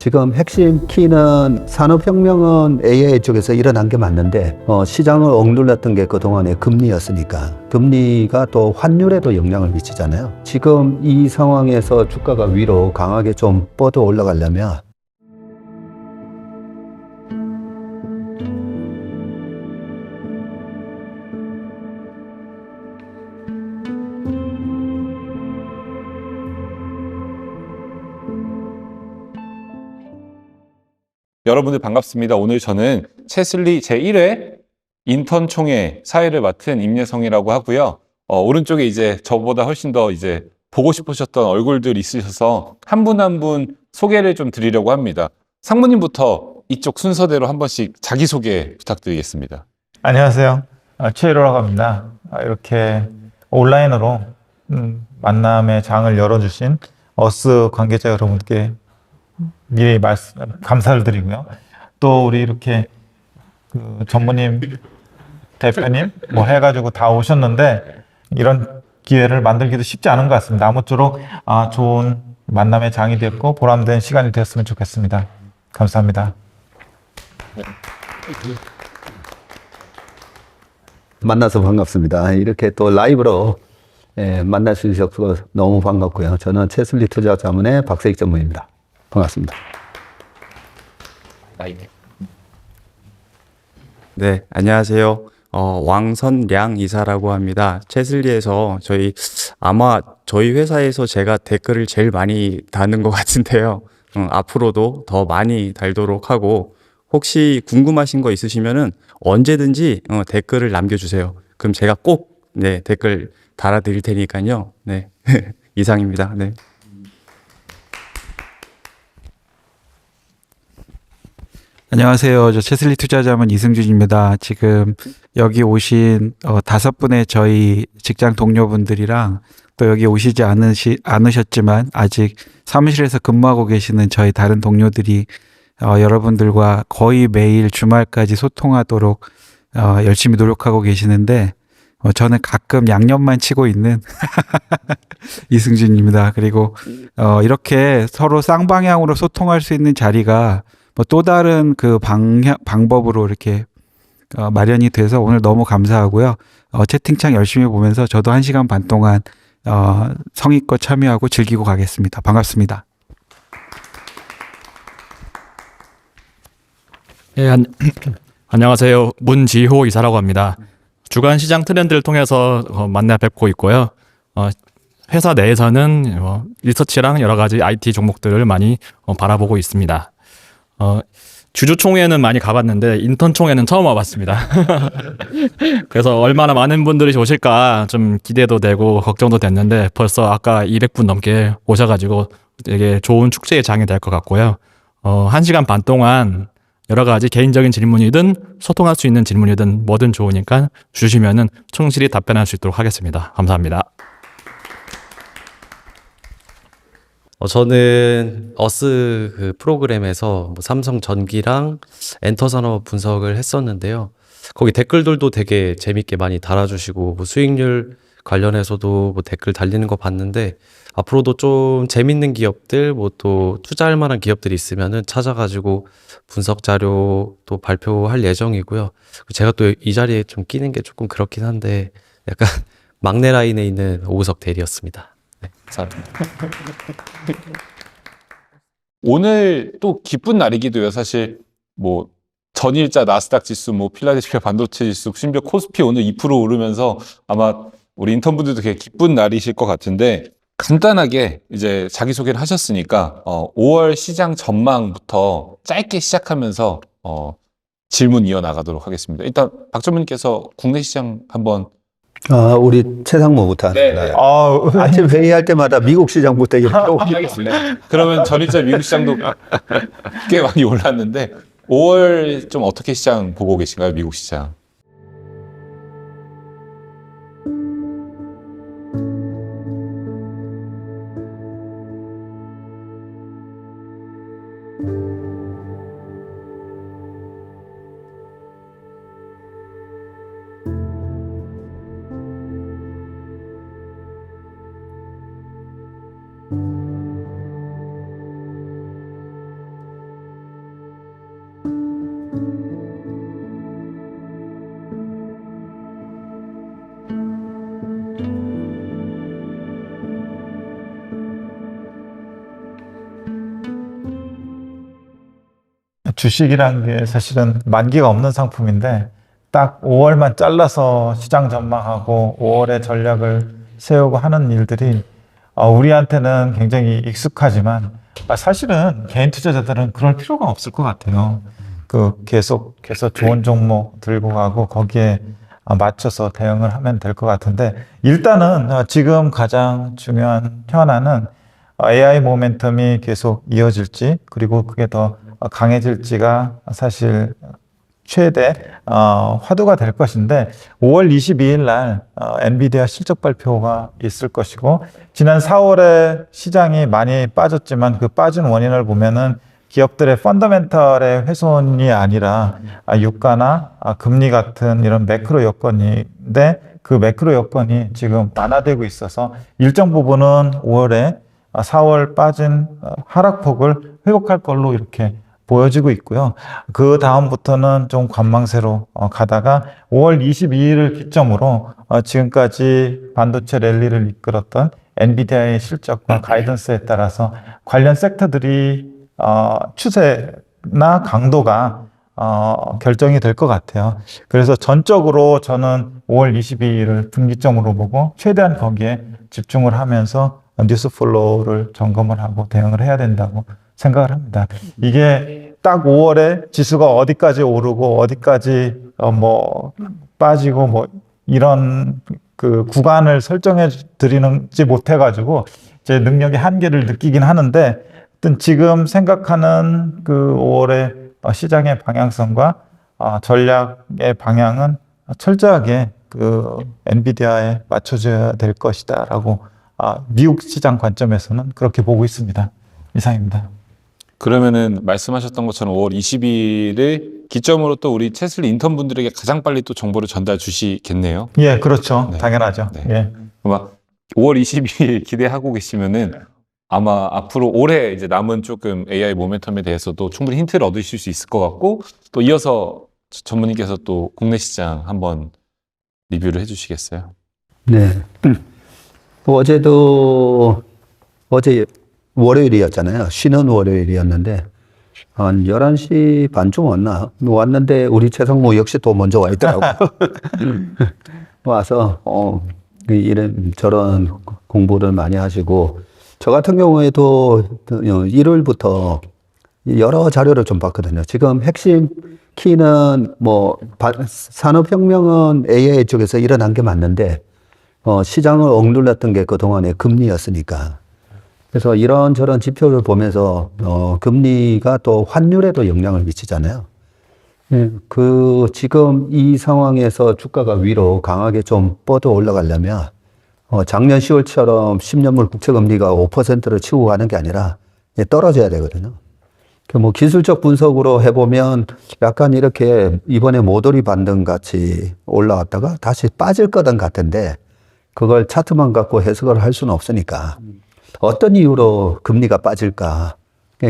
지금 핵심 키는 산업혁명은 AI 쪽에서 일어난 게 맞는데 시장을 억눌렀던 게 그동안의 금리였으니까 금리가 또 환율에도 영향을 미치잖아요. 지금 이 상황에서 주가가 위로 강하게 좀 뻗어 올라가려면 여러분들 반갑습니다. 오늘 저는 채슬리 제1회 인턴 총회 사회를 맡은 임예성이라고 하고요. 오른쪽에 이제 저보다 훨씬 더 이제 보고 싶으셨던 얼굴들이 있으셔서 한 분 한 분 소개를 좀 드리려고 합니다. 상무님부터 이쪽 순서대로 한 번씩 자기소개 부탁드리겠습니다. 안녕하세요. 최일호라고 합니다. 이렇게 온라인으로 만남의 장을 열어주신 어스 관계자 여러분께 미리 감사를 드리고요. 또 우리 이렇게 그 전무님, 대표님 뭐 해가지고 다 오셨는데 이런 기회를 만들기도 쉽지 않은 것 같습니다. 아무쪼록 좋은 만남의 장이 됐고 보람된 시간이 됐으면 좋겠습니다. 감사합니다. 만나서 반갑습니다. 이렇게 또 라이브로 만날 수 있어서 너무 반갑고요. 저는 채슬리 투자자문의 박세익 전무입니다. 반갑습니다. 네, 안녕하세요. 왕선량 이사라고 합니다. 채슬리에서 아마 저희 회사에서 제가 댓글을 제일 많이 다는 것 같은데요. 앞으로도 더 많이 달도록 하고, 혹시 궁금하신 거 있으시면은 언제든지 댓글을 남겨주세요. 그럼 제가 꼭, 네, 댓글 달아드릴 테니까요. 네, 이상입니다. 네. 안녕하세요. 저 채슬리 투자자문 이승준입니다. 지금 여기 오신 5분의 저희 직장 동료분들이랑 또 여기 오시지 않으셨지만 아직 사무실에서 근무하고 계시는 저희 다른 동료들이 여러분들과 거의 매일 주말까지 소통하도록 열심히 노력하고 계시는데 저는 가끔 양념만 치고 있는 이승준입니다. 그리고 이렇게 서로 쌍방향으로 소통할 수 있는 자리가 또 다른 그 방법으로 이렇게 마련이 돼서 오늘 너무 감사하고요. 채팅창 열심히 보면서 저도 1시간 반 동안 성의껏 참여하고 즐기고 가겠습니다. 반갑습니다. 예, 안녕하세요. 문지호 이사라고 합니다. 주간 시장 트렌드를 통해서 만나 뵙고 있고요. 회사 내에서는 리서치랑 여러 가지 IT 종목들을 많이 바라보고 있습니다. 주주총회는 많이 가봤는데 인턴 총회는 처음 와봤습니다. 그래서 얼마나 많은 분들이 오실까 좀 기대도 되고 걱정도 됐는데 벌써 아까 200분 넘게 오셔가지고 되게 좋은 축제의 장이 될 것 같고요. 1시간 반 동안 여러 가지 개인적인 질문이든 소통할 수 있는 질문이든 뭐든 좋으니까 주시면은 충실히 답변할 수 있도록 하겠습니다. 감사합니다. 저는 어스 그 프로그램에서 삼성전기랑 엔터산업 분석을 했었는데요. 거기 댓글들도 되게 재밌게 많이 달아주시고 수익률 관련해서도 댓글 달리는 거 봤는데 앞으로도 좀 재밌는 기업들 또 투자할 만한 기업들이 있으면은 찾아가지고 분석 자료 또 발표할 예정이고요. 제가 또 이 자리에 좀 끼는 게 조금 그렇긴 한데 약간 막내 라인에 있는 오우석 대리였습니다. 네, 감사합니다. 오늘 또 기쁜 날이기도 해요. 사실 뭐 전일자 나스닥 지수, 필라델피아 반도체 지수, 심지어 코스피 오늘 2% 오르면서 아마 우리 인턴분들도 되게 기쁜 날이실 것 같은데 간단하게 이제 자기소개를 하셨으니까 5월 시장 전망부터 짧게 시작하면서 질문 이어나가도록 하겠습니다. 일단 박 전무님께서 국내 시장 한번 우리 최상무부터 네. 아침 회의할 때마다 미국 시장부터 하겠습니다. 그러면 전일자 미국 시장도 꽤 많이 올랐는데 5월 좀 어떻게 시장 보고 계신가요? 미국 시장. 주식이란 게 사실은 만기가 없는 상품인데 딱 5월만 잘라서 시장 전망하고 5월에 전략을 세우고 하는 일들이 우리한테는 굉장히 익숙하지만 사실은 개인 투자자들은 그럴 필요가 없을 것 같아요. 계속해서 좋은 종목 들고 가고 거기에 맞춰서 대응을 하면 될 것 같은데 일단은 지금 가장 중요한 현안은 AI 모멘텀이 계속 이어질지 그리고 그게 더 강해질지가 사실 최대 화두가 될 것인데 5월 22일 날 엔비디아 실적 발표가 있을 것이고 지난 4월에 시장이 많이 빠졌지만 그 빠진 원인을 보면은 기업들의 펀더멘털의 훼손이 아니라 유가나 금리 같은 이런 매크로 여건인데 그 매크로 여건이 지금 완화되고 있어서 일정 부분은 5월에 4월 빠진 하락폭을 회복할 걸로 이렇게 보여지고 있고요. 그 다음부터는 좀 관망세로 가다가 5월 22일을 기점으로 지금까지 반도체 랠리를 이끌었던 엔비디아의 실적과 가이던스에 따라서 관련 섹터들이 추세나 강도가 결정이 될 것 같아요. 그래서 전적으로 저는 5월 22일을 분기점으로 보고 최대한 거기에 집중을 하면서 뉴스 플로우를 점검을 하고 대응을 해야 된다고 생각을 합니다. 이게 딱 5월에 지수가 어디까지 오르고 어디까지 빠지고 뭐 이런 그 구간을 설정해 드리는지 못해 가지고 제 능력의 한계를 느끼긴 하는데 하여튼 지금 생각하는 그 5월의 시장의 방향성과 전략의 방향은 철저하게 그 엔비디아에 맞춰져야 될 것이다라고 미국 시장 관점에서는 그렇게 보고 있습니다. 이상입니다. 그러면은 말씀하셨던 것처럼 5월 20일을 기점으로 또 우리 채슬리 인턴 분들에게 가장 빨리 또 정보를 전달 주시겠네요. 예, 그렇죠. 네. 당연하죠. 네. 예. 아마 5월 22일 기대하고 계시면은 아마 앞으로 올해 이제 남은 조금 AI 모멘텀에 대해서도 충분히 힌트를 얻으실 수 있을 것 같고 또 이어서 전문님께서 또 국내 시장 한번 리뷰를 해주시겠어요? 네. 어제 월요일이었잖아요. 쉬는 월요일이었는데 한 11시 반쯤 왔는데 우리 최성모 역시 또 먼저 와 있더라고. 와서 이런 저런 공부를 많이 하시고 저 같은 경우에도 일요일부터 여러 자료를 좀 봤거든요. 지금 핵심 키는 산업혁명은 AI 쪽에서 일어난 게 맞는데 시장을 억눌렀던 게 그동안의 금리였으니까. 그래서 이런저런 지표를 보면서 금리가 또 환율에도 영향을 미치잖아요. 지금 이 상황에서 주가가 위로 강하게 좀 뻗어 올라가려면 작년 10월처럼 10년물 국채금리가 5%를 치고 가는 게 아니라 떨어져야 되거든요. 기술적 분석으로 해보면 약간 이렇게 이번에 모더리 반등 같이 올라왔다가 다시 빠질 거던 같은데 그걸 차트만 갖고 해석을 할 수는 없으니까 어떤 이유로 금리가 빠질까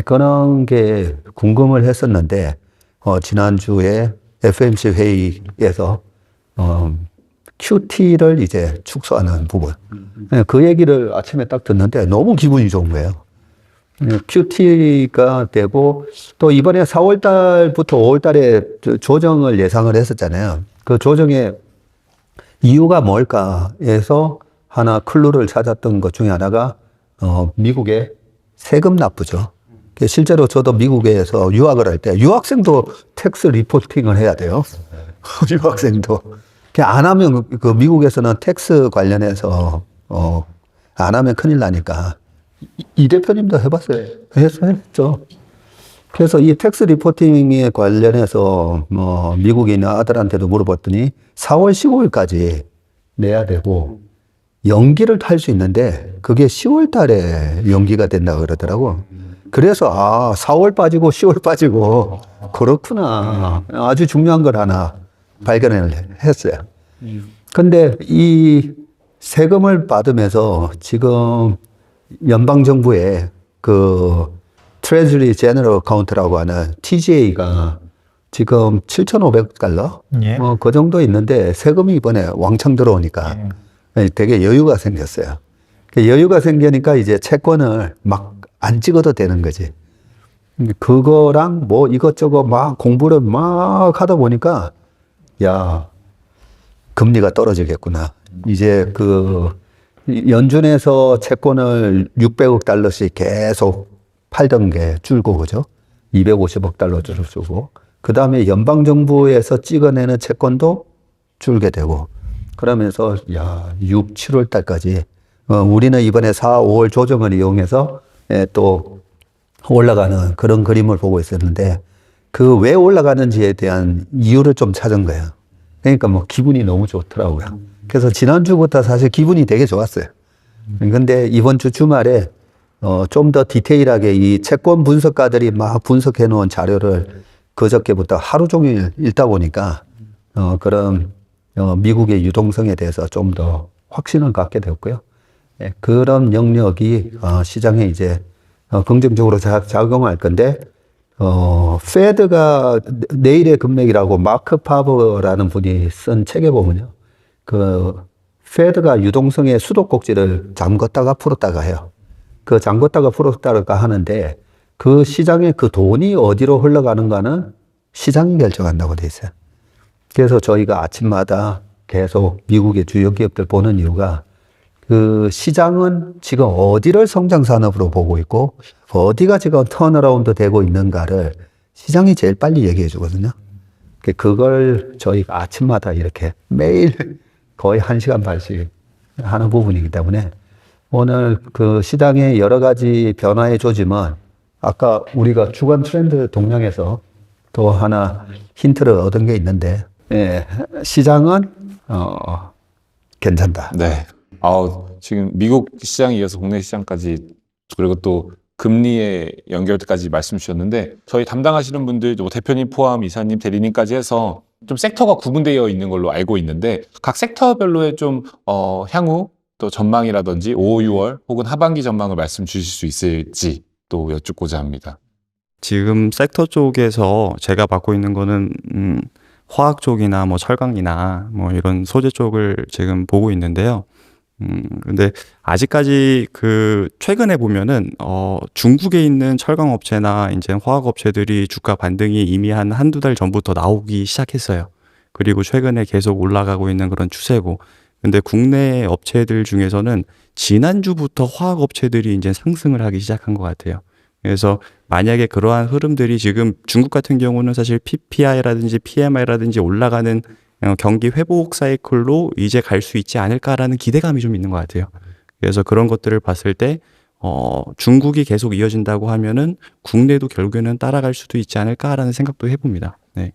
그런 게 궁금을 했었는데 지난주에 FMC 회의에서 QT를 이제 축소하는 부분 그 얘기를 아침에 딱 듣는데 너무 기분이 좋은 거예요. QT가 되고 또 이번에 4월 달부터 5월 달에 조정을 예상을 했었잖아요. 그 조정의 이유가 뭘까 해서 하나 클루를 찾았던 것 중에 하나가 미국의 세금 납부죠. 실제로 저도 미국에서 유학을 할 때 유학생도 텍스 리포팅을 해야 돼요. 유학생도. 안 하면 그 미국에서는 텍스 관련해서 안 하면 큰일 나니까 이 대표님도 해봤어요. 했죠. 그래서 이 텍스 리포팅에 관련해서 미국인 아들한테도 물어봤더니 4월 15일까지 내야 되고 연기를 할 수 있는데 그게 10월 달에 연기가 된다고 그러더라고. 그래서 4월 빠지고 10월 빠지고 그렇구나. 아주 중요한 걸 하나 발견을 했어요. 근데 이 세금을 받으면서 지금 연방정부의 그 트레저리 제너럴 카운트라고 하는 TGA가 지금 7,500달러? 예. 그 정도 있는데 세금이 이번에 왕창 들어오니까 되게 여유가 생겼어요. 여유가 생기니까 이제 채권을 막 안 찍어도 되는 거지. 그거랑 뭐 이것저것 막 공부를 막 하다 보니까 야, 금리가 떨어지겠구나. 이제 그 연준에서 채권을 600억 달러씩 계속 팔던 게 줄고, 그죠? 250억 달러 줄고. 그 다음에 연방정부에서 찍어내는 채권도 줄게 되고. 그러면서, 야, 6, 7월 달까지, 우리는 이번에 4, 5월 조정을 이용해서 또 올라가는 그런 그림을 보고 있었는데, 그 왜 올라가는지에 대한 이유를 좀 찾은 거예요. 그러니까 뭐 기분이 너무 좋더라고요. 그래서 지난주부터 사실 기분이 되게 좋았어요. 근데 이번 주 주말에 좀 더 디테일하게 이 채권 분석가들이 막 분석해 놓은 자료를 그저께부터 하루 종일 읽다 보니까 그런 미국의 유동성에 대해서 좀 더 확신을 갖게 되었고요. 예, 그런 영역이 시장에 이제 긍정적으로 작용할 건데 페드가 내일의 금맥이라고 마크 파버라는 분이 쓴 책에 보면요. 그 페드가 유동성의 수도꼭지를 잠궜다가 풀었다가 해요. 그 잠궜다가 풀었다가 하는데 그 시장에 그 돈이 어디로 흘러가는가는 시장이 결정한다고 돼 있어요. 그래서 저희가 아침마다 계속 미국의 주요 기업들 보는 이유가 그 시장은 지금 어디를 성장 산업으로 보고 있고 어디가 지금 턴어라운드 되고 있는가를 시장이 제일 빨리 얘기해 주거든요. 그걸 저희가 아침마다 이렇게 매일 거의 1시간 반씩 하는 부분이기 때문에 오늘 그 시장의 여러 가지 변화의 조짐은 아까 우리가 주간 트렌드 동향에서 또 하나 힌트를 얻은 게 있는데, 예, 시장은 괜찮다. 네. 지금 미국 시장에 이어서 국내 시장까지 그리고 또 금리의 연결까지 말씀 주셨는데 저희 담당하시는 분들 뭐 대표님 포함 이사님 대리님까지 해서 좀 섹터가 구분되어 있는 걸로 알고 있는데 각 섹터별로의 좀 향후 또 전망이라든지 5, 6월 혹은 하반기 전망을 말씀 주실 수 있을지 또 여쭙고자 합니다. 지금 섹터 쪽에서 제가 맡고 있는 거는 화학 쪽이나 뭐 철강이나 뭐 이런 소재 쪽을 지금 보고 있는데요. 근데 아직까지 그 최근에 보면은 중국에 있는 철강 업체나 이제 화학 업체들이 주가 반등이 이미 한두 달 전부터 나오기 시작했어요. 그리고 최근에 계속 올라가고 있는 그런 추세고. 근데 국내 업체들 중에서는 지난주부터 화학 업체들이 이제 상승을 하기 시작한 것 같아요. 그래서 만약에 그러한 흐름들이 지금 중국 같은 경우는 사실 PPI라든지 PMI라든지 올라가는 경기 회복 사이클로 이제 갈 수 있지 않을까라는 기대감이 좀 있는 것 같아요. 그래서 그런 것들을 봤을 때 중국이 계속 이어진다고 하면은 국내도 결국에는 따라갈 수도 있지 않을까라는 생각도 해봅니다. 네.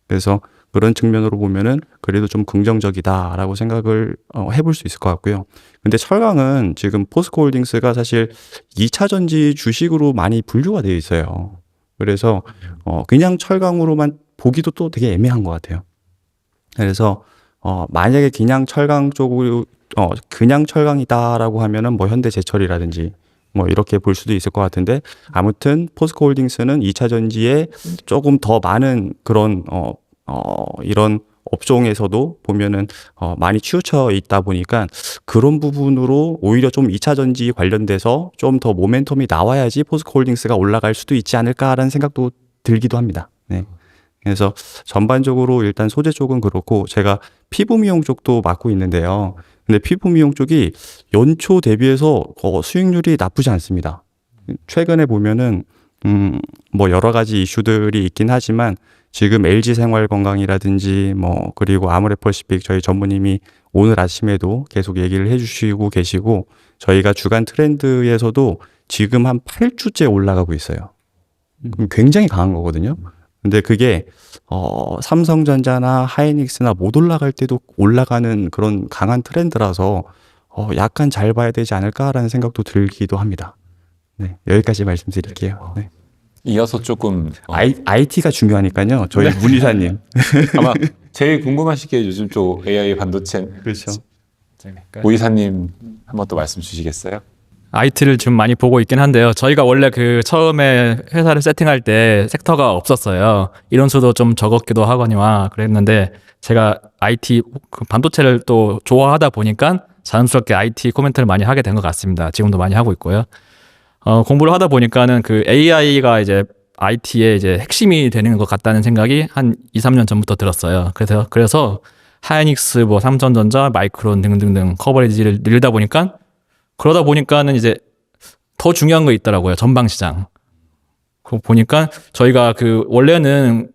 그래서 그런 측면으로 보면은 그래도 좀 긍정적이다라고 생각을 해볼 수 있을 것 같고요. 근데 철강은 지금 포스코홀딩스가 사실 2차 전지 주식으로 많이 분류가 되어 있어요. 그래서 그냥 철강으로만 보기도 또 되게 애매한 것 같아요. 그래서 만약에 그냥 철강 쪽으로 그냥 철강이다라고 하면은 뭐 현대제철이라든지 뭐 이렇게 볼 수도 있을 것 같은데 아무튼 포스코홀딩스는 2차 전지에 조금 더 많은 그런 이런 업종에서도 보면은 많이 치우쳐 있다 보니까 그런 부분으로 오히려 좀 2차 전지 관련돼서 좀 더 모멘텀이 나와야지 포스코홀딩스가 올라갈 수도 있지 않을까라는 생각도 들기도 합니다. 네. 그래서 전반적으로 일단 소재 쪽은 그렇고 제가 피부 미용 쪽도 맡고 있는데요. 근데 피부 미용 쪽이 연초 대비해서 수익률이 나쁘지 않습니다. 최근에 보면은 뭐 여러 가지 이슈들이 있긴 하지만 지금 LG 생활건강이라든지 뭐 그리고 아모레퍼시픽 저희 전무님이 오늘 아침에도 계속 얘기를 해주시고 계시고 저희가 주간 트렌드에서도 지금 한 8주째 올라가고 있어요. 굉장히 강한 거거든요. 근데 그게 삼성전자나 하이닉스나 못 올라갈 때도 올라가는 그런 강한 트렌드라서 약간 잘 봐야 되지 않을까라는 생각도 들기도 합니다. 네, 여기까지 말씀드릴게요. 네. 이어서 조금 IT가 중요하니까요. 저희 문희사님. 아마 제일 궁금하실 게 요즘 쪽 AI 반도체 그렇죠. 오 이사님 한번 또 말씀 주시겠어요? IT를 지금 많이 보고 있긴 한데요. 저희가 원래 그 처음에 회사를 세팅할 때 섹터가 없었어요. 인원수도 좀 적었기도 하거니와 그랬는데 제가 IT 그 반도체를 또 좋아하다 보니까 자연스럽게 IT 코멘트를 많이 하게 된 것 같습니다. 지금도 많이 하고 있고요. 공부를 하다 보니까는 그 AI가 이제 IT의 이제 핵심이 되는 것 같다는 생각이 한 2, 3년 전부터 들었어요. 그래서 하이닉스, 뭐 삼성전자, 마이크론 등등등 커버리지를 늘리다 보니까 그러다 보니까는 이제 더 중요한 거 있더라고요. 전방 시장. 그 보니까 저희가 그 원래는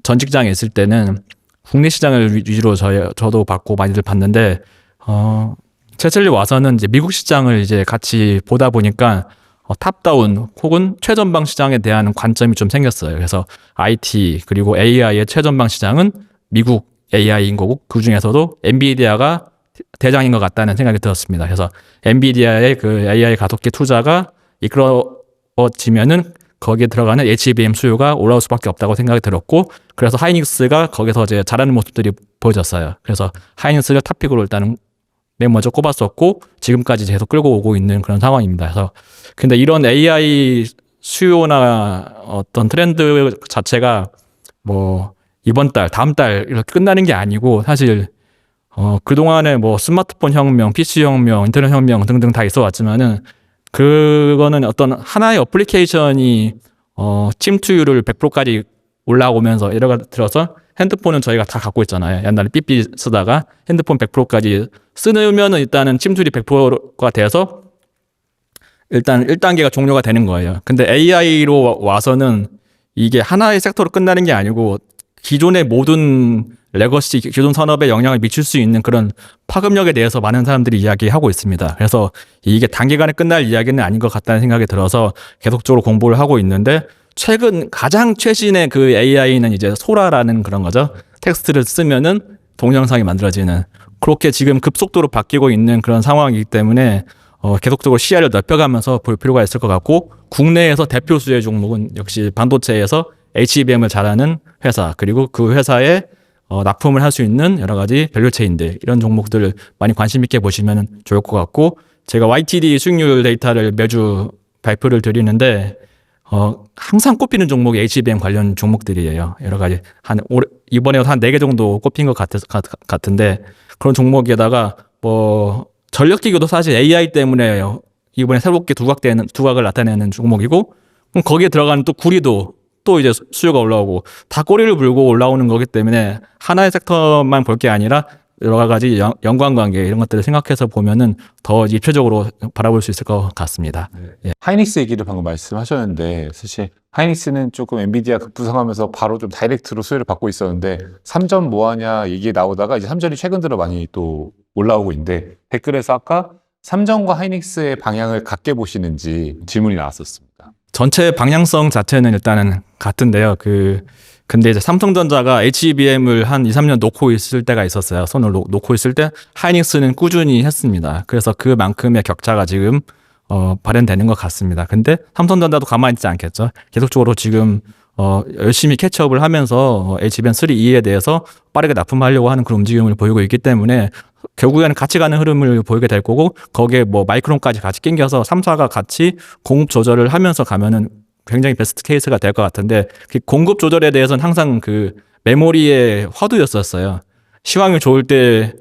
전 직장에 있을 때는 국내 시장을 위주로 저도 받고 많이들 봤는데 채슬리 와서는 이제 미국 시장을 이제 같이 보다 보니까 탑다운 혹은 최전방 시장에 대한 관점이 좀 생겼어요. 그래서 IT 그리고 AI의 최전방 시장은 미국 AI인 거고 그 중에서도 엔비디아가 대장인 것 같다는 생각이 들었습니다. 그래서 엔비디아의 그 AI 가속기 투자가 이끌어지면은 거기에 들어가는 HBM 수요가 올라올 수밖에 없다고 생각이 들었고 그래서 하이닉스가 거기서 이제 잘하는 모습들이 보여졌어요. 그래서 하이닉스를 탑픽으로 일단은 맨 먼저 꼽았었고 지금까지 계속 끌고 오고 있는 그런 상황입니다. 그래서 근데 이런 AI 수요나 어떤 트렌드 자체가 뭐 이번 달, 다음 달 이렇게 끝나는 게 아니고 사실 그동안에 뭐 스마트폰 혁명, PC 혁명, 인터넷 혁명 등등 다 있어 왔지만은 그거는 어떤 하나의 어플리케이션이 침투율을 100%까지 올라오면서 예를 들어서 핸드폰은 저희가 다 갖고 있잖아요. 옛날에 삐삐 쓰다가 핸드폰 100%까지 쓰면은 일단은 침투율이 100%가 돼서 일단 1단계가 종료가 되는 거예요. 근데 AI로 와서는 이게 하나의 섹터로 끝나는 게 아니고 기존의 모든 레거시, 기존 산업에 영향을 미칠 수 있는 그런 파급력에 대해서 많은 사람들이 이야기하고 있습니다. 그래서 이게 단기간에 끝날 이야기는 아닌 것 같다는 생각이 들어서 계속적으로 공부를 하고 있는데 가장 최신의 그 AI는 이제 소라라는 그런 거죠. 텍스트를 쓰면은 동영상이 만들어지는 그렇게 지금 급속도로 바뀌고 있는 그런 상황이기 때문에 계속적으로 시야를 넓혀가면서 볼 필요가 있을 것 같고 국내에서 대표 수혜 종목은 역시 반도체에서 HBM을 잘하는 회사 그리고 그 회사에 납품을 할 수 있는 여러 가지 밸류체인들 이런 종목들을 많이 관심 있게 보시면 좋을 것 같고 제가 YTD 수익률 데이터를 매주 발표를 드리는데 항상 꼽히는 종목이 HBM 관련 종목들이에요. 여러 가지 이번에 한 4개 정도 꼽힌 것 같은데 그런 종목에다가 뭐 전력기구도 사실 AI 때문에 이번에 새롭게 두각을 나타내는 종목이고 그럼 거기에 들어가는 또 구리도 또 이제 수요가 올라오고 다 꼬리를 물고 올라오는 거기 때문에 하나의 섹터만 볼 게 아니라 여러 가지 연관관계 이런 것들을 생각해서 보면은 더 입체적으로 바라볼 수 있을 것 같습니다. 예. 하이닉스 얘기를 방금 말씀하셨는데 사실 하이닉스는 조금 엔비디아 급부상하면서 바로 좀 다이렉트로 수혜를 받고 있었는데 3전 뭐하냐 얘기 나오다가 이제 3전이 최근 들어 많이 또 올라오고 있는데 댓글에서 아까 3전과 하이닉스의 방향을 같게 보시는지 질문이 나왔었습니다. 전체 방향성 자체는 일단은 같은데요. 근데 이제 삼성전자가 HBM을 한 2, 3년 놓고 있을 때가 있었어요. 손을 놓고 있을 때 하이닉스는 꾸준히 했습니다. 그래서 그만큼의 격차가 지금 발현되는 것 같습니다. 근데 삼성전자도 가만히 있지 않겠죠. 계속적으로 지금 열심히 캐치업을 하면서 HBM3E에 대해서 빠르게 납품하려고 하는 그런 움직임을 보이고 있기 때문에 결국에는 같이 가는 흐름을 보이게 될 거고 거기에 뭐 마이크론까지 같이 낑겨서 3사가 같이 공급 조절을 하면서 가면은 굉장히 베스트 케이스가 될 것 같은데 그 공급 조절에 대해서는 항상 그 메모리의 화두였었어요. 시황이 좋을 때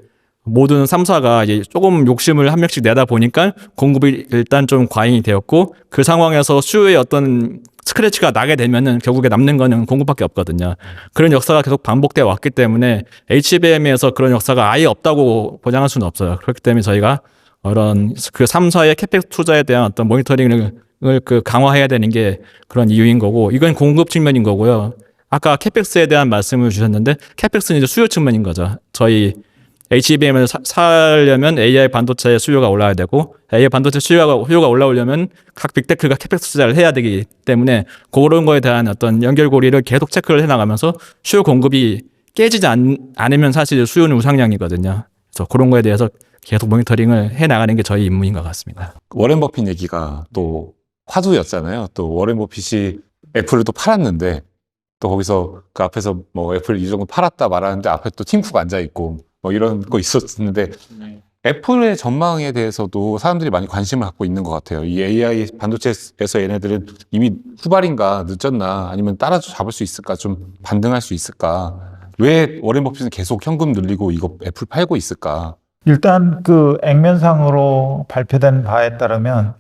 모든 3사가 이제 조금 욕심을 한 명씩 내다 보니까 공급이 일단 좀 과잉이 되었고 그 상황에서 수요의 어떤 스크래치가 나게 되면은 결국에 남는 거는 공급밖에 없거든요. 그런 역사가 계속 반복되어 왔기 때문에 HBM에서 그런 역사가 아예 없다고 보장할 수는 없어요. 그렇기 때문에 저희가 그런 그 3사의 캐펙 투자에 대한 어떤 모니터링을 강화해야 되는 게 그런 이유인 거고 이건 공급 측면인 거고요. 아까 캐펙스에 대한 말씀을 주셨는데 캐펙스는 이제 수요 측면인 거죠. 저희 HBM을 사려면 AI 반도체 수요가 올라야 되고 AI 반도체 수요가 올라오려면 각 빅테크가 캐펙스 투자를 해야 되기 때문에 그런 거에 대한 어떤 연결고리를 계속 체크를 해나가면서 수요 공급이 깨지지 않으면 사실 수요는 우상향이거든요. 그래서 그런 거에 대해서 계속 모니터링을 해나가는 게 저희 임무인 것 같습니다. 워렌 버핏 얘기가 또 화두였잖아요. 또 워렌 버핏이 애플을 또 팔았는데 또 거기서 그 앞에서 뭐 애플 이 정도 팔았다 말하는데 앞에 또 팀 쿡 앉아 있고 뭐 이런 거 있었는데 애플의 전망에 대해서도 사람들이 많이 관심을 갖고 있는 것 같아요. 이 AI 반도체에서 얘네들은 이미 후발인가 늦었나 아니면 따라잡을 수 있을까 좀 반등할 수 있을까 왜 워렌 버핏은 계속 현금 늘리고 이거 애플 팔고 있을까? 일단 그 액면상으로 발표된 바에 따르면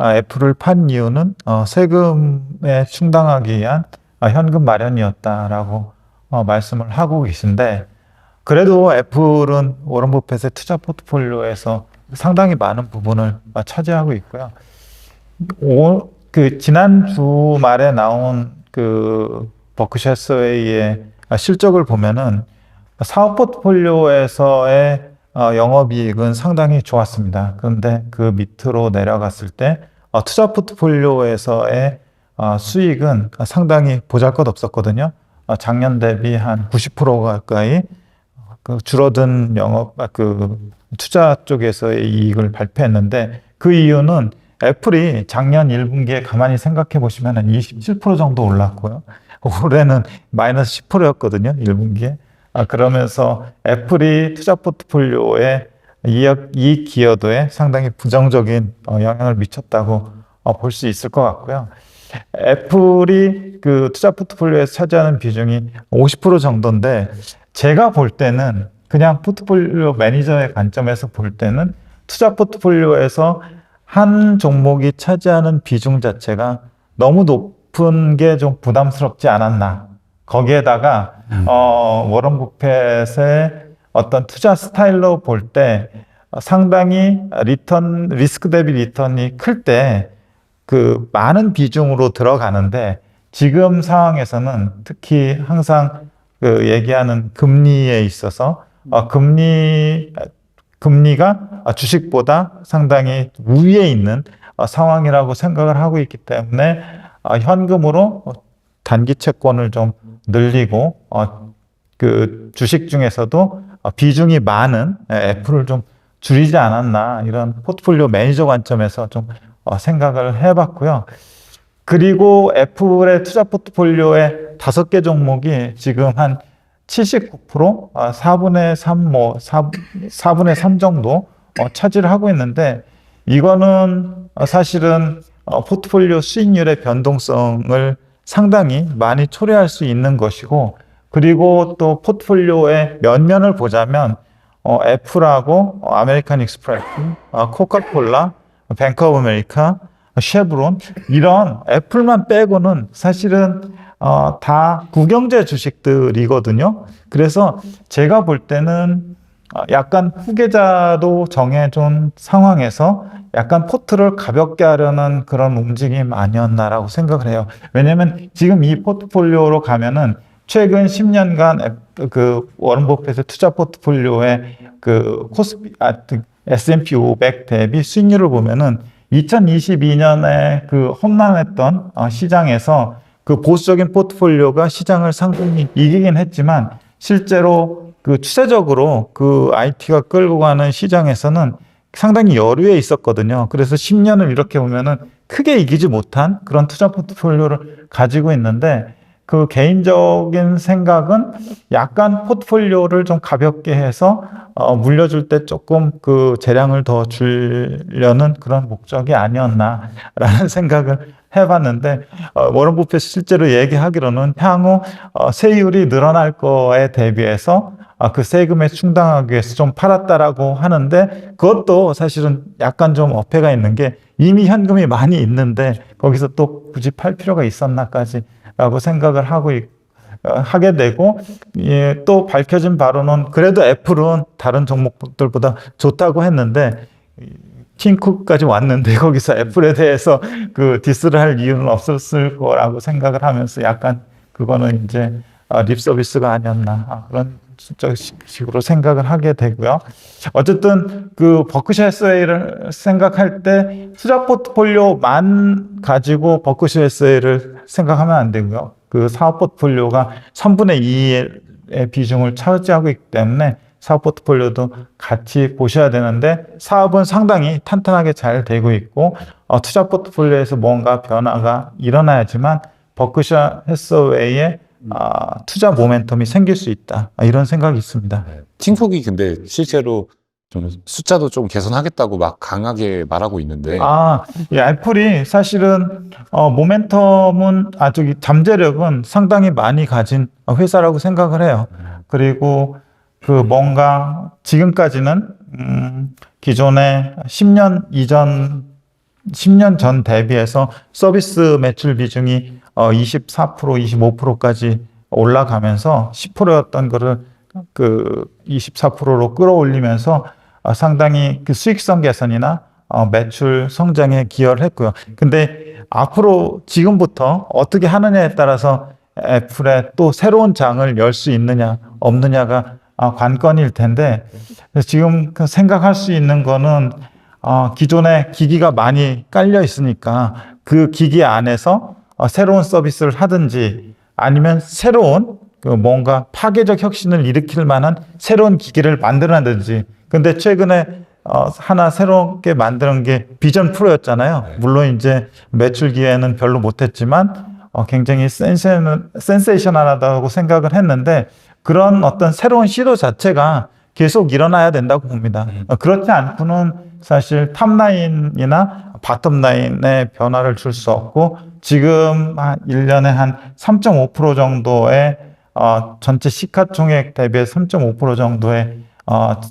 애플을 판 이유는 세금에 충당하기 위한 현금 마련이었다라고 말씀을 하고 계신데, 그래도 애플은 워런 버핏의 투자 포트폴리오에서 상당히 많은 부분을 차지하고 있고요. 지난 주말에 나온 그 버크셔 해서웨이의 실적을 보면은 사업 포트폴리오에서의 영업이익은 상당히 좋았습니다. 그런데 그 밑으로 내려갔을 때 투자 포트폴리오에서의 수익은 상당히 보잘것없었거든요. 작년 대비 한 90% 가까이 그 줄어든 투자 쪽에서의 이익을 발표했는데, 그 이유는 애플이 작년 1분기에 가만히 생각해 보시면 한 27% 정도 올랐고요. 올해는 마이너스 10%였거든요, 1분기에. 그러면서 애플이 투자 포트폴리오의 이익 기여도에 상당히 부정적인 영향을 미쳤다고 볼 수 있을 것 같고요. 애플이 그 투자 포트폴리오에서 차지하는 비중이 50% 정도인데, 제가 볼 때는 그냥 포트폴리오 매니저의 관점에서 볼 때는 투자 포트폴리오에서 한 종목이 차지하는 비중 자체가 너무 높은 게 좀 부담스럽지 않았나. 거기에다가 워런 버핏의 어떤 투자 스타일로 볼 때 상당히 리스크 대비 리턴이 클 때 그 많은 비중으로 들어가는데, 지금 상황에서는 특히 항상 그 얘기하는 금리에 있어서 금리가 주식보다 상당히 우위에 있는 상황이라고 생각을 하고 있기 때문에 현금으로 단기 채권을 좀 늘리고 그 주식 중에서도 비중이 많은 애플을 좀 줄이지 않았나, 이런 포트폴리오 매니저 관점에서 좀 생각을 해봤고요. 그리고 애플의 투자 포트폴리오의 5개 종목이 지금 한 79%, 4분의 3, 4분의 3 정도 차지를 하고 있는데, 이거는 사실은 포트폴리오 수익률의 변동성을 상당히 많이 초래할 수 있는 것이고, 그리고 또 포트폴리오의 면면을 보자면 애플하고 아메리칸 익스프레스, 코카콜라, 뱅크 오브 아메리카, 쉐브론, 이런 애플만 빼고는 사실은 다 국영제 주식들이거든요. 그래서 제가 볼 때는 약간 후계자도 정해준 상황에서 약간 포트를 가볍게 하려는 그런 움직임 아니었나라고 생각을 해요. 왜냐면 지금 이 포트폴리오로 가면은 최근 10년간 그 워런 버핏의 투자 포트폴리오의 그 S&P 500 대비 수익률을 보면은 2022년에 그 험난했던 시장에서 그 보수적인 포트폴리오가 시장을 상당히 이기긴 했지만, 실제로 그 추세적으로 그 IT가 끌고 가는 시장에서는 상당히 여류에 있었거든요. 그래서 10년을 이렇게 보면은 크게 이기지 못한 그런 투자 포트폴리오를 가지고 있는데, 그 개인적인 생각은 약간 포트폴리오를 좀 가볍게 해서 물려줄 때 조금 그 재량을 더 주려는 그런 목적이 아니었나라는 생각을 해봤는데, 워런 버핏이 실제로 얘기하기로는 향후 세율이 늘어날 거에 대비해서 그 세금에 충당하기 위해서 좀 팔았다라고 하는데, 그것도 사실은 약간 좀 어폐가 있는 게, 이미 현금이 많이 있는데 거기서 또 굳이 팔 필요가 있었나까지 라고 생각을 하게 되고, 또 밝혀진 바로는 그래도 애플은 다른 종목들보다 좋다고 했는데, 팀쿡까지 왔는데 거기서 애플에 대해서 그 디스를 할 이유는 없었을 거라고 생각을 하면서 약간 그거는 이제 립 서비스가 아니었나, 그런 식으로 생각을 하게 되고요. 어쨌든 그 버크셔 해서웨이를 생각할 때 투자 포트폴리오만 가지고 버크셔 해서웨이를 생각하면 안 되고요. 그 사업 포트폴리오가 3분의 2의 비중을 차지하고 있기 때문에 사업 포트폴리오도 같이 보셔야 되는데, 사업은 상당히 탄탄하게 잘 되고 있고 투자 포트폴리오에서 뭔가 변화가 일어나야지만 버크셔 해서웨이의 투자 모멘텀이 생길 수 있다, 이런 생각이 있습니다. 팅콕이 근데 실제로 좀 숫자도 좀 개선하겠다고 막 강하게 말하고 있는데, 이 애플이 사실은 모멘텀은 잠재력은 상당히 많이 가진 회사라고 생각을 해요. 그리고 그 뭔가 지금까지는 기존의 10년 이전 10년 전 대비해서 서비스 매출 비중이 24%, 25%까지 올라가면서 10%였던 거를 그 24%로 끌어올리면서 상당히 그 수익성 개선이나 매출 성장에 기여를 했고요. 근데 앞으로 지금부터 어떻게 하느냐에 따라서 애플의 또 새로운 장을 열 수 있느냐 없느냐가 관건일 텐데, 지금 그 생각할 수 있는 거는 기존에 기기가 많이 깔려 있으니까 그 기기 안에서 새로운 서비스를 하든지 아니면 새로운 그 뭔가 파괴적 혁신을 일으킬 만한 새로운 기기를 만들어내든지. 근데 최근에 하나 새롭게 만드는 게 비전 프로였잖아요. 물론 이제 매출 기회는 별로 못했지만 굉장히 센세이셔널하다고 생각을 했는데, 그런 어떤 새로운 시도 자체가 계속 일어나야 된다고 봅니다. 그렇지 않고는 사실 탑라인이나 바텀라인의 변화를 줄 수 없고, 지금 한 1년에 한 3.5% 정도의 전체 시가총액 대비 3.5% 정도의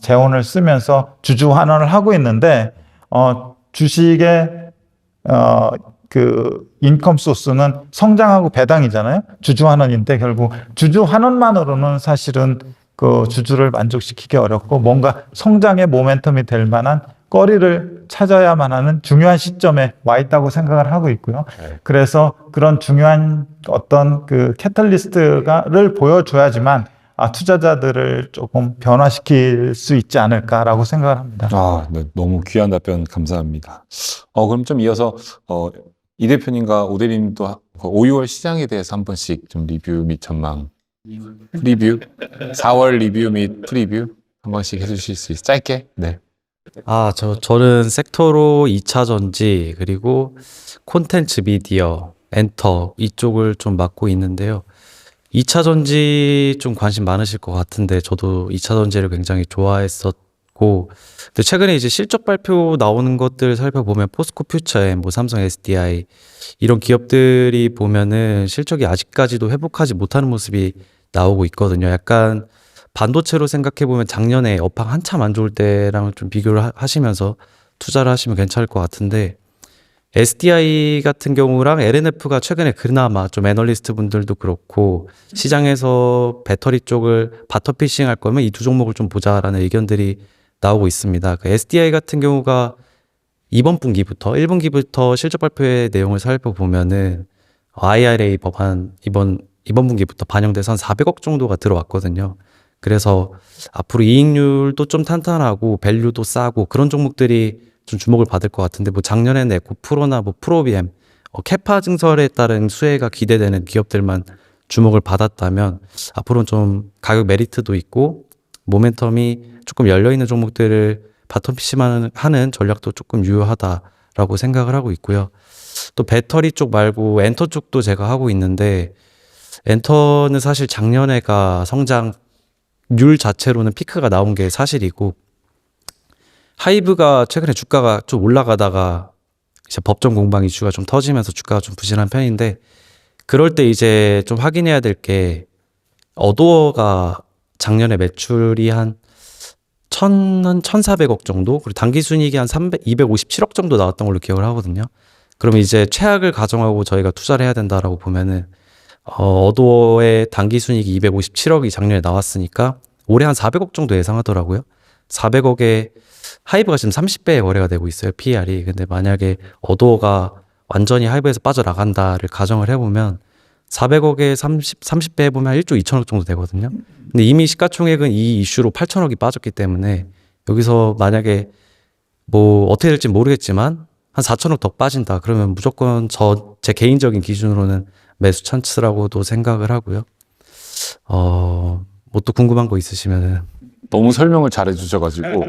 재원을 쓰면서 주주 환원을 하고 있는데, 주식의 그 인컴 소스는 성장하고 배당이잖아요. 주주 환원인데 결국 주주 환원만으로는 사실은 그 주주를 만족시키기 어렵고, 뭔가 성장의 모멘텀이 될 만한 거리를 찾아야만 하는 중요한 시점에 와 있다고 생각을 하고 있고요. 그래서 그런 중요한 어떤 그 캐탈리스트를 보여줘야지만 투자자들을 조금 변화시킬 수 있지 않을까라고 생각을 합니다. 네, 너무 귀한 답변 감사합니다. 그럼 좀 이어서 이 대표님과 오 대리님도 5, 6월 시장에 대해서 한 번씩 좀 리뷰 및 전망, 리뷰, 4월 리뷰 및 프리뷰 한 번씩 해주실 수 있어요? 짧게? 네. 저는 섹터로 2차 전지, 그리고 콘텐츠 미디어, 엔터 이쪽을 좀 맡고 있는데요. 2차 전지 좀 관심 많으실 것 같은데, 저도 2차 전지를 굉장히 좋아했었고, 근데 최근에 이제 실적 발표 나오는 것들 살펴보면 포스코 퓨처엠, 뭐 삼성 SDI 이런 기업들이 보면은 실적이 아직까지도 회복하지 못하는 모습이 나오고 있거든요. 약간 반도체로 생각해 보면 작년에 업황 한참 안 좋을 때랑 좀 비교를 하시면서 투자를 하시면 괜찮을 것 같은데, SDI 같은 경우랑 LNF가 최근에 그나마 좀 애널리스트 분들도 그렇고 시장에서 배터리 쪽을 바터피싱 할 거면 이 두 종목을 좀 보자라는 의견들이 나오고 있습니다. 그 SDI 같은 경우가 이번 분기부터 1분기부터 실적 발표의 내용을 살펴보면은 IRA 법안 이번 분기부터 반영돼서 한 400억 정도가 들어왔거든요. 그래서 앞으로 이익률도 좀 탄탄하고 밸류도 싸고 그런 종목들이 좀 주목을 받을 것 같은데, 뭐 작년에는 에코프로나 뭐 프로비엠, 캐파 증설에 따른 수혜가 기대되는 기업들만 주목을 받았다면, 앞으로는 좀 가격 메리트도 있고 모멘텀이 조금 열려있는 종목들을 바텀피싱 하는 전략도 조금 유효하다라고 생각을 하고 있고요. 또 배터리 쪽 말고 엔터 쪽도 제가 하고 있는데, 엔터는 사실 작년에가 성장률 자체로는 피크가 나온 게 사실이고, 하이브가 최근에 주가가 좀 올라가다가 이제 법정 공방 이슈가 좀 터지면서 주가가 좀 부진한 편인데, 그럴 때 이제 좀 확인해야 될 게, 어도어가 작년에 매출이 한 1,400억 정도, 그리고 당기순이익이 한 257억 정도 나왔던 걸로 기억을 하거든요. 그러면 이제 최악을 가정하고 저희가 투자를 해야 된다라고 보면은, 어도어의 당기순이익이 257억이 작년에 나왔으니까 올해 한 400억 정도 예상하더라고요. 400억에 하이브가 지금 30배에 거래가 되고 있어요, PER이. 근데 만약에 어도어가 완전히 하이브에서 빠져나간다를 가정을 해보면 400억에 30배 해보면 한 1조 2천억 정도 되거든요. 근데 이미 시가총액은 이 이슈로 8천억이 빠졌기 때문에, 여기서 만약에 뭐 어떻게 될지 모르겠지만 한 4천억 더 빠진다 그러면 무조건 제 개인적인 기준으로는 매수 찬스라고도 생각을 하고요. 뭐 또 궁금한 거 있으시면은. 너무 설명을 잘 해주셔가지고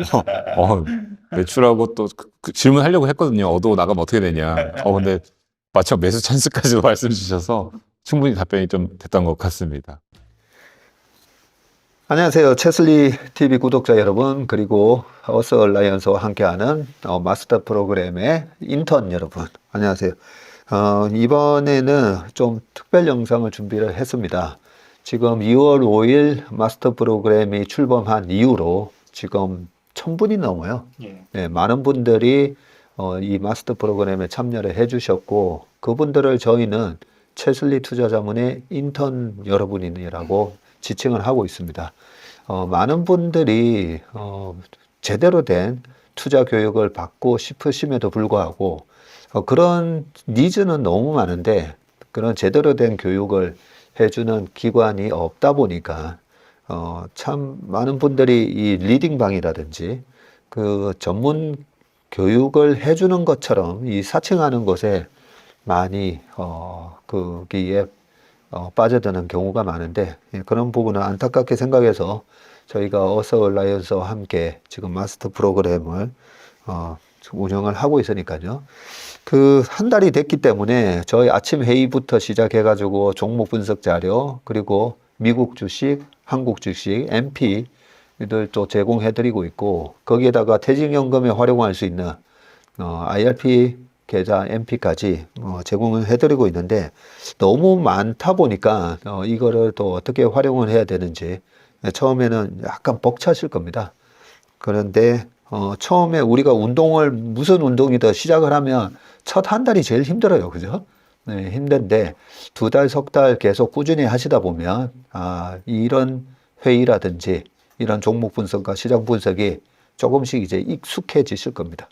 매출하고 또 그 질문하려고 했거든요. 어도 나가면 어떻게 되냐. 근데 마침 매수 찬스까지도 말씀 주셔서 충분히 답변이 좀 됐던 것 같습니다. 안녕하세요. 채슬리 TV 구독자 여러분, 그리고 어스 얼라이언스와 함께하는 마스터 프로그램의 인턴 여러분, 안녕하세요. 이번에는 좀 특별 영상을 준비를 했습니다. 지금 2월 5일 마스터 프로그램이 출범한 이후로 지금 1,000분이 넘어요. 네, 많은 분들이 이 마스터 프로그램에 참여를 해주셨고, 그분들을 저희는 최슬리 투자자문의 인턴 여러분이라고 지칭을 하고 있습니다. 많은 분들이 제대로 된 투자 교육을 받고 싶으심에도 불구하고 그런 니즈는 너무 많은데 그런 제대로 된 교육을 해주는 기관이 없다 보니까 참 많은 분들이 이 리딩방이라든지 그 전문 교육을 해주는 것처럼 이 사칭하는 곳에 많이 거기에 빠져드는 경우가 많은데, 예, 그런 부분은 안타깝게 생각해서 저희가 어서 얼라이언스와 함께 지금 마스터 프로그램을 운영을 하고 있으니까요. 그 한 달이 됐기 때문에 저희 아침 회의부터 시작해가지고 종목 분석 자료, 그리고 미국 주식, 한국 주식, MP들 또 제공해드리고 있고, 거기에다가 퇴직연금에 활용할 수 있는 IRP 계좌 MP까지 제공을 해드리고 있는데, 너무 많다 보니까 이거를 또 어떻게 활용을 해야 되는지 처음에는 약간 벅차실 겁니다. 그런데 처음에 우리가 운동을 무슨 운동이든 시작을 하면 첫 한 달이 제일 힘들어요, 그죠? 네, 힘든데 2달, 3달 계속 꾸준히 하시다 보면 이런 회의라든지 이런 종목 분석과 시장 분석이 조금씩 이제 익숙해지실 겁니다.